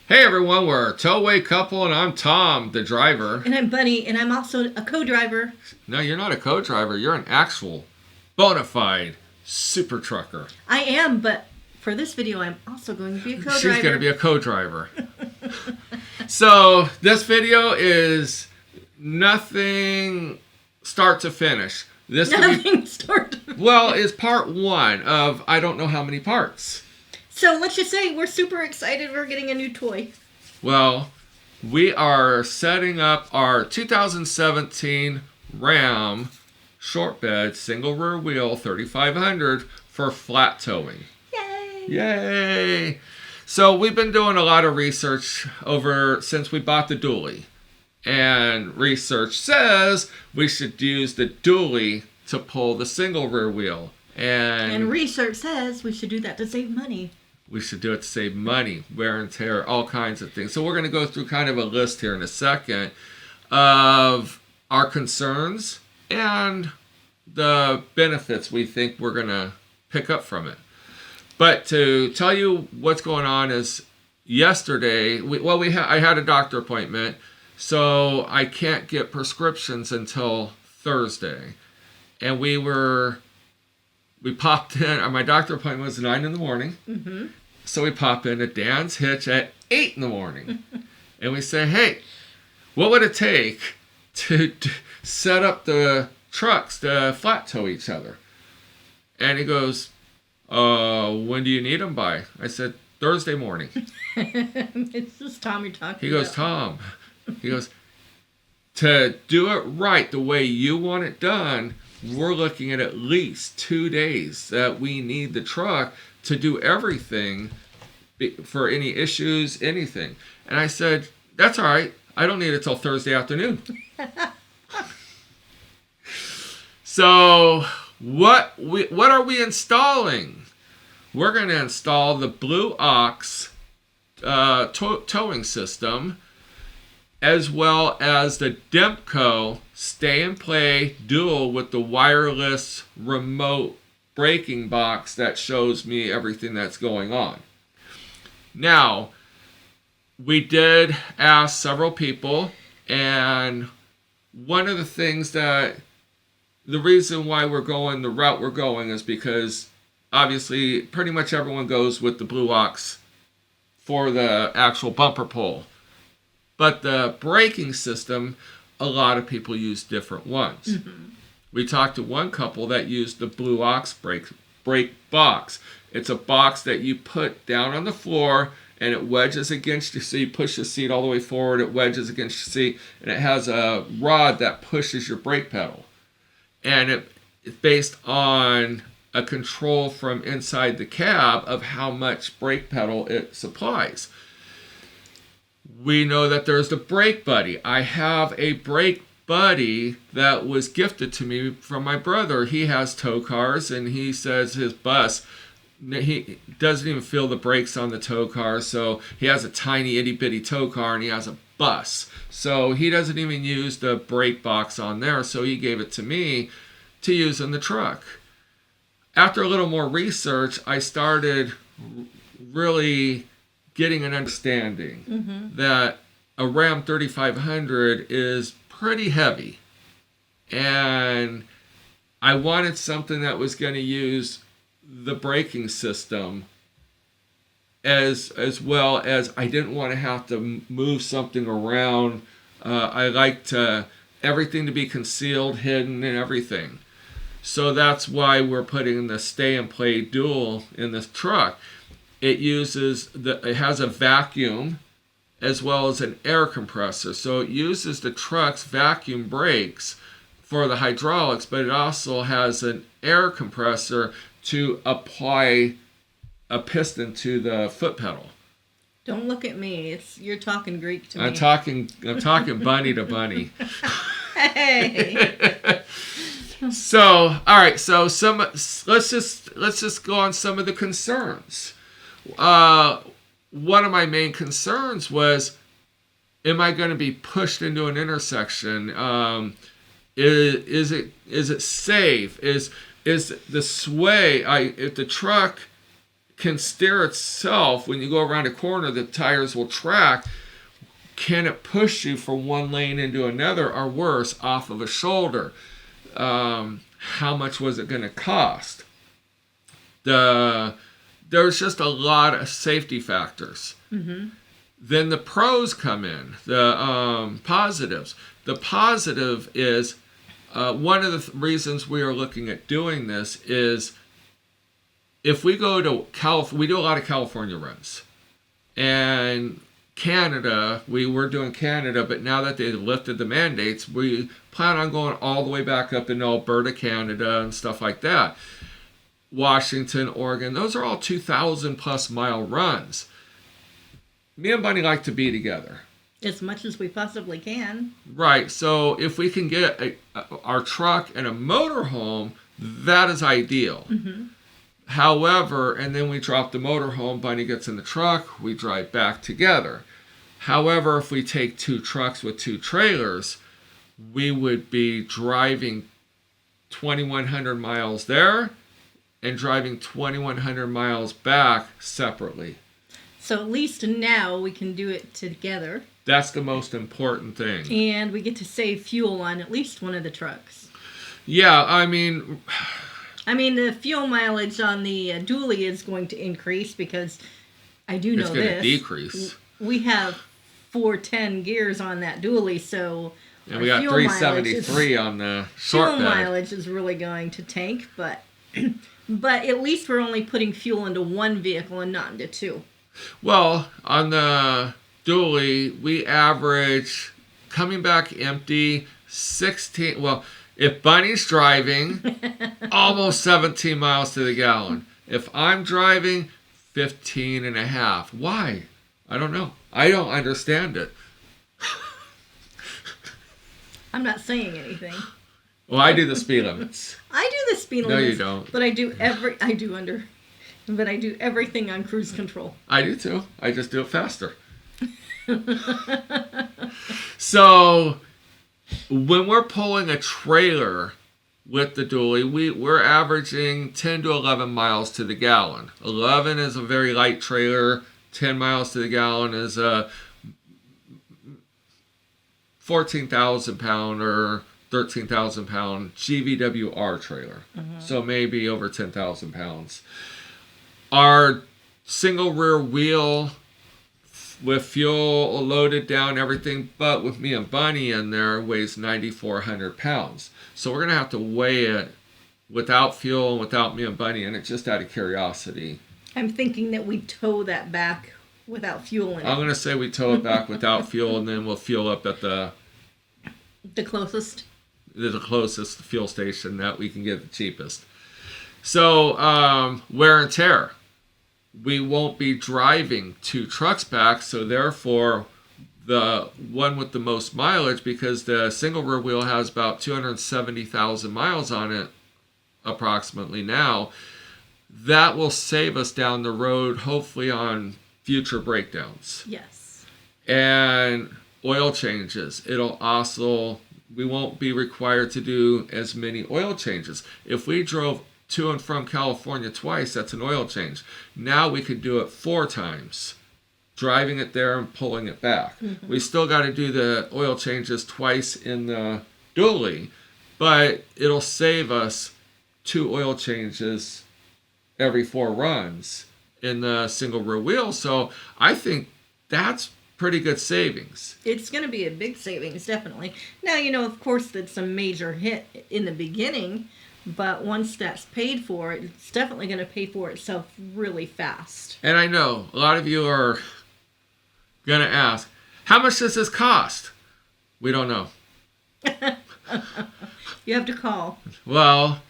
Hey everyone, we're TowawayCouple and I'm Tom, the driver. And I'm Bunny, and I'm also a co-driver. No, you're not a co-driver, you're an actual bona fide super trucker. I am, but for this video, I'm also going to be a co-driver. She's going to be a co-driver. So this video is nothing start to finish. Nothing start. Well, it's part one of I don't know how many parts. So let's just say we're super excited we're getting a new toy. Well, we are setting up our 2017 Ram short bed single rear wheel 3500 for flat towing. Yay! Yay! So we've been doing a lot of research since we bought the dually. And research says we should use the dually to pull the single rear wheel. And research says we should do that to save money. We should do it to save money, wear and tear, all kinds of things. So we're going to go through kind of a list here in a second of our concerns and the benefits we think we're going to pick up from it. But to tell you what's going on is yesterday, I had a doctor appointment, so I can't get prescriptions until Thursday. And we popped in, my doctor appointment was 9 in the morning. Mm-hmm. So we pop into Dan's Hitch at 8 in the morning. And we say, hey, what would it take to set up the trucks to flat tow each other? And he goes, when do you need them by? I said, Thursday morning. It's just Tom you're talking He goes, Tom. He goes, to do it right the way you want it done, we're looking at least 2 days that we need the truck to do everything for any issues, anything. And I said, that's all right. I don't need it till Thursday afternoon. So what are we installing? We're going to install the Blue Ox towing system, as well as the Demco stay and play dual with the wireless remote braking box that shows me everything that's going on. Now, we did ask several people, and one of the things the reason why we're going the route we're going is because obviously pretty much everyone goes with the Blue Ox for the actual bumper pull. But the braking system, a lot of people use different ones. Mm-hmm. We talked to one couple that used the Blue Ox brake box. It's a box that you put down on the floor and it wedges against you. So you push the seat all the way forward, it wedges against your seat, and it has a rod that pushes your brake pedal. And it's based on a control from inside the cab of how much brake pedal it supplies. We know that there's the Brake Buddy. I have a Brake Buddy that was gifted to me from my brother. He has tow cars, and he says his bus, he doesn't even feel the brakes on the tow car, so he has a tiny itty-bitty tow car, and he has a bus. So he doesn't even use the brake box on there, so he gave it to me to use in the truck. After a little more research, I started really getting an understanding that a Ram 3500 is pretty heavy, and I wanted something that was going to use the braking system as well as I didn't want to have to move something around. I liked everything to be concealed, hidden, and everything. So that's why we're putting the stay and play dual in this truck. It has a vacuum as well as an air compressor. So it uses the truck's vacuum brakes for the hydraulics, but it also has an air compressor to apply a piston to the foot pedal. Don't look at me. You're talking Greek to me. I'm talking bunny to bunny. Hey. So, all right. So let's just go on some of the concerns. One of my main concerns was, am I going to be pushed into an intersection? Is it safe? Is the sway? If the truck can steer itself. When you go around a corner, the tires will track. Can it push you from one lane into another, or worse, off of a shoulder? How much was it going to cost? There's just a lot of safety factors. Mm-hmm. Then the pros come in, the positives. The positive is one of the reasons we are looking at doing this is if we go to California, we do a lot of California runs. And Canada, we were doing Canada, but now that they lifted the mandates, we plan on going all the way back up into Alberta, Canada, and stuff like that. Washington, Oregon, those are all 2,000 plus mile runs. Me and Bunny like to be together. As much as we possibly can. Right. So if we can get our truck and a motorhome, that is ideal. Mm-hmm. However, and then we drop the motorhome, Bunny gets in the truck, we drive back together. However, if we take 2 trucks with 2 trailers, we would be driving 2,100 miles there and driving 2,100 miles back separately. So at least now we can do it together. That's the most important thing. And we get to save fuel on at least one of the trucks. Yeah, I mean, the fuel mileage on the dually is going to increase because I do know this. It's going to decrease. We have 410 gears on that dually, so and we got 373 on the short bed. Fuel mileage is really going to tank, but at least we're only putting fuel into one vehicle and not into 2. Well, on the dually, we average coming back empty 16. Well, if Bunny's driving, almost 17 miles to the gallon. If I'm driving, 15 and a half. Why? I don't know. I don't understand it. I'm not saying anything. Well, I do the speed limits. I do the speed limits. No, you don't. But I do everything on cruise control. I do too. I just do it faster. So when we're pulling a trailer with the dually, we're averaging 10 to 11 miles to the gallon. 11 is a very light trailer. 10 miles to the gallon is a 14,000 pound or 13,000 pound GVWR trailer. Mm-hmm. So maybe over 10,000 pounds. Our single rear wheel with fuel loaded down, everything, but with me and Bunny in there, weighs 9,400 pounds. So we're going to have to weigh it without fuel and without me and Bunny in it, just out of curiosity. I'm thinking that we tow that back without fuel in it. I'm going to say we tow it back without fuel, and then we'll fuel up at the closest fuel station that we can get the cheapest. So wear and tear. We won't be driving 2 trucks back, so therefore the one with the most mileage, because the single rear wheel has about 270,000 miles on it approximately now, that will save us down the road, hopefully on future breakdowns. Yes. And oil changes. It'll also, we won't be required to do as many oil changes. If we drove to and from California twice, that's an oil change. Now we could do it 4 times, driving it there and pulling it back. Mm-hmm. We still got to do the oil changes twice in the dually, but it'll save us 2 oil changes every 4 runs in the single rear wheel. So I think that's pretty good savings. It's going to be a big savings, definitely. Now, of course, that's a major hit in the beginning, but once that's paid for, it's definitely going to pay for itself really fast. And I know a lot of you are going to ask, how much does this cost? We don't know. You have to call. Well,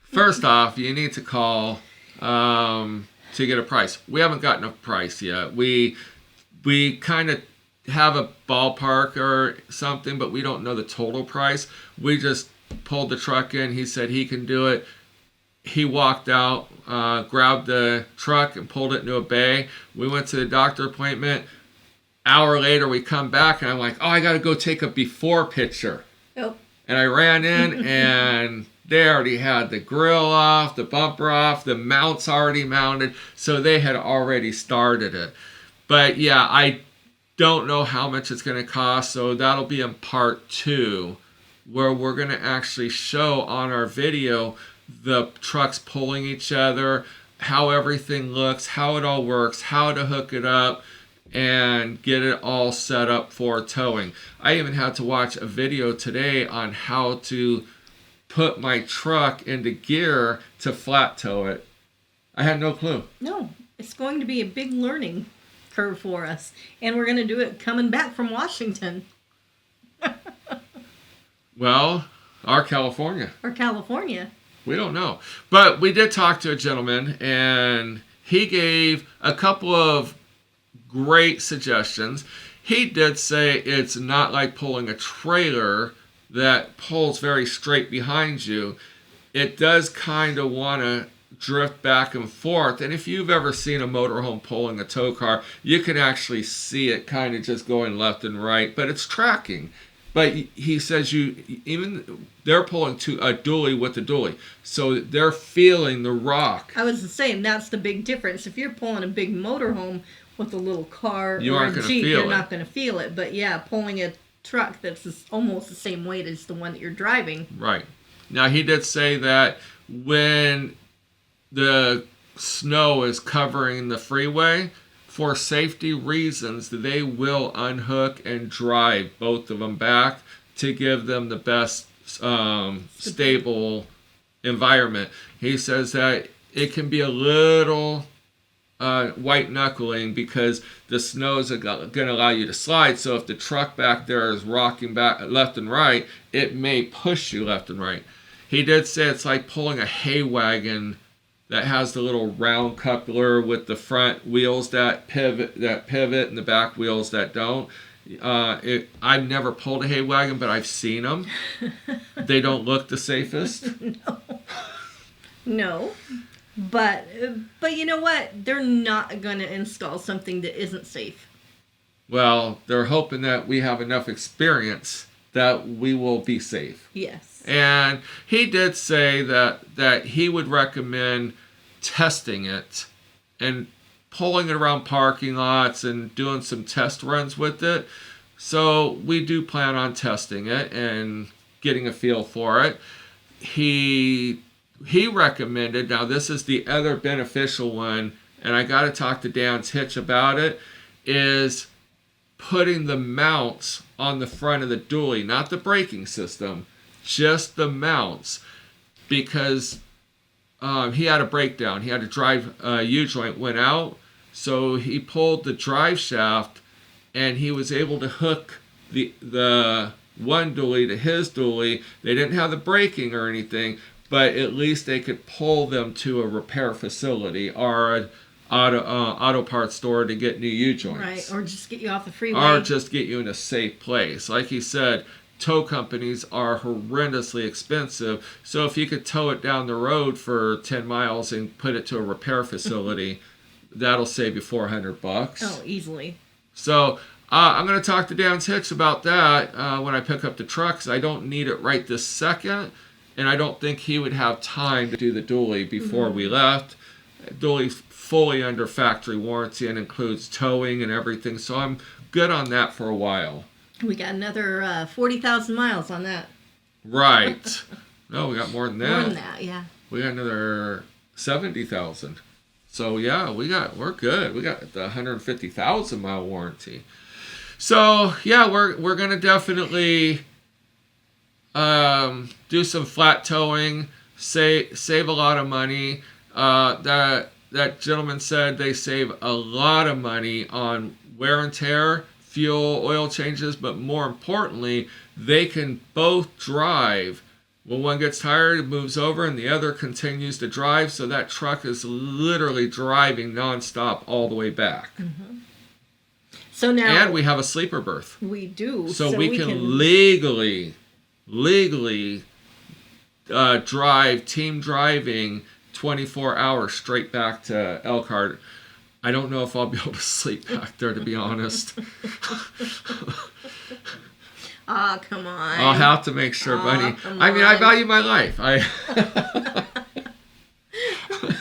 first off, you need to call to get a price. We haven't gotten a price yet. We kind of have a ballpark or something, but we don't know the total price. We just pulled the truck in. He said he can do it. He walked out, grabbed the truck and pulled it into a bay. We went to the doctor appointment. Hour later, we come back and I'm like, I got to go take a before picture. Oh. And I ran in and They already had the grill off, the bumper off, the mounts already mounted, so they had already started it. But yeah, I don't know how much it's going to cost, so that'll be in part 2, where we're going to actually show on our video the trucks pulling each other, how everything looks, how it all works, how to hook it up, and get it all set up for towing. I even had to watch a video today on how to put my truck into gear to flat tow it. I had no clue. No, it's going to be a big learning curve for us. And we're going to do it coming back from Washington. Well, or California. Or California. We don't know. But we did talk to a gentleman, and he gave a couple of great suggestions. He did say it's not like pulling a trailer that pulls very straight behind you. It does kind of want to drift back and forth. And if you've ever seen a motorhome pulling a tow car, you can actually see it kind of just going left and right, but it's tracking. But he says they're pulling to a dually with a dually, so they're feeling the rock. I was saying that's the big difference. If you're pulling a big motorhome with a little car You or aren't a gonna Jeep, feel you're it. not going to feel it. But yeah, pulling a truck that's almost the same weight as the one that you're driving. Right. Now, he did say that when the snow is covering the freeway, for safety reasons, they will unhook and drive both of them back to give them the best stable environment. He says that it can be a little white knuckling because the snow is going to allow you to slide. So if the truck back there is rocking back left and right, it may push you left and right. He did say it's like pulling a hay wagon that has the little round coupler with the front wheels that pivot and the back wheels that don't. I've never pulled a hay wagon, but I've seen them. They don't look the safest. No. But you know what? They're not going to install something that isn't safe. Well, they're hoping that we have enough experience that we will be safe. Yes. And he did say that he would recommend testing it and pulling it around parking lots and doing some test runs with it. So we do plan on testing it and getting a feel for it. He recommended, now this is the other beneficial one, and I got to talk to Dan's Hitch about it, is putting the mounts on the front of the dually, not the braking system, just the mounts, because he had a breakdown. He had a drive U-joint went out, so he pulled the drive shaft, and he was able to hook the one dually to his dually. They didn't have the braking or anything, but at least they could pull them to a repair facility or an auto parts store to get new U-joints. Right, or just get you off the freeway. Or just get you in a safe place. Like he said, tow companies are horrendously expensive, so if you could tow it down the road for 10 miles and put it to a repair facility, that'll save you $400. Oh, easily. So I'm going to talk to Dan's Hitch about that when I pick up the truck, 'cause I don't need it right this second, and I don't think he would have time to do the dually before we left. Dually's fully under factory warranty and includes towing and everything, so I'm good on that for a while. We got another 40,000 miles on that. Right. No, we got more than that. More than that, yeah. We got another 70,000. So yeah, we're good. We got the 150,000 mile warranty. So yeah, we're gonna definitely do some flat towing, save a lot of money. That gentleman said they save a lot of money on wear and tear, fuel, oil changes, but more importantly, they can both drive. When one gets tired, it moves over and the other continues to drive, so that truck is literally driving nonstop all the way back. Mm-hmm. So now, and we have a sleeper berth. We do. So we can legally drive team driving 24 hours straight back to Elkhart. I don't know if I'll be able to sleep back there, to be honest. Ah, come on. I'll have to make sure, buddy. Come I mean, I on. value my life.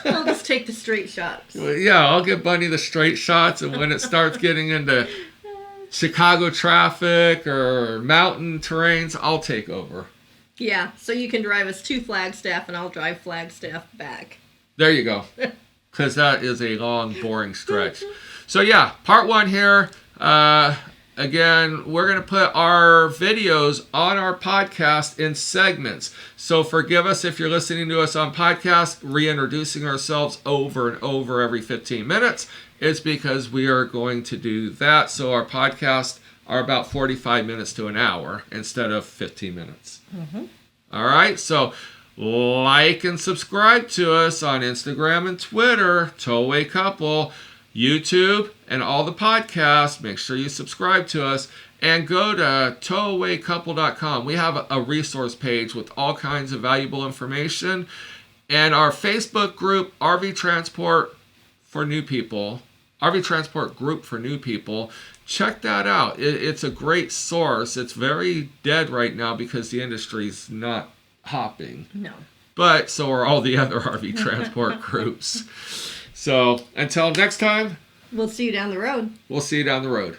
I'll just take the straight shots. Yeah, I'll give Bunny the straight shots, and when it starts getting into Chicago traffic or mountain terrains, I'll take over. Yeah, so you can drive us to Flagstaff, and I'll drive Flagstaff back. There you go. Because that is a long, boring stretch. So yeah, part 1 here. Again, we're going to put our videos on our podcast in segments. So forgive us if you're listening to us on podcast, reintroducing ourselves over and over every 15 minutes. It's because we are going to do that. So our podcasts are about 45 minutes to an hour instead of 15 minutes. Mm-hmm. All right. So like and subscribe to us on Instagram and Twitter, TowAwayCouple, YouTube, and all the podcasts. Make sure you subscribe to us and go to TowawayCouple.com. We have a resource page with all kinds of valuable information, and our Facebook group, RV Transport for New People, RV Transport Group for New People. Check that out. It's a great source. It's very dead right now because the industry's not hopping. No. But so are all the other RV transport groups. So until next time, We'll see you down the road. We'll see you down the road.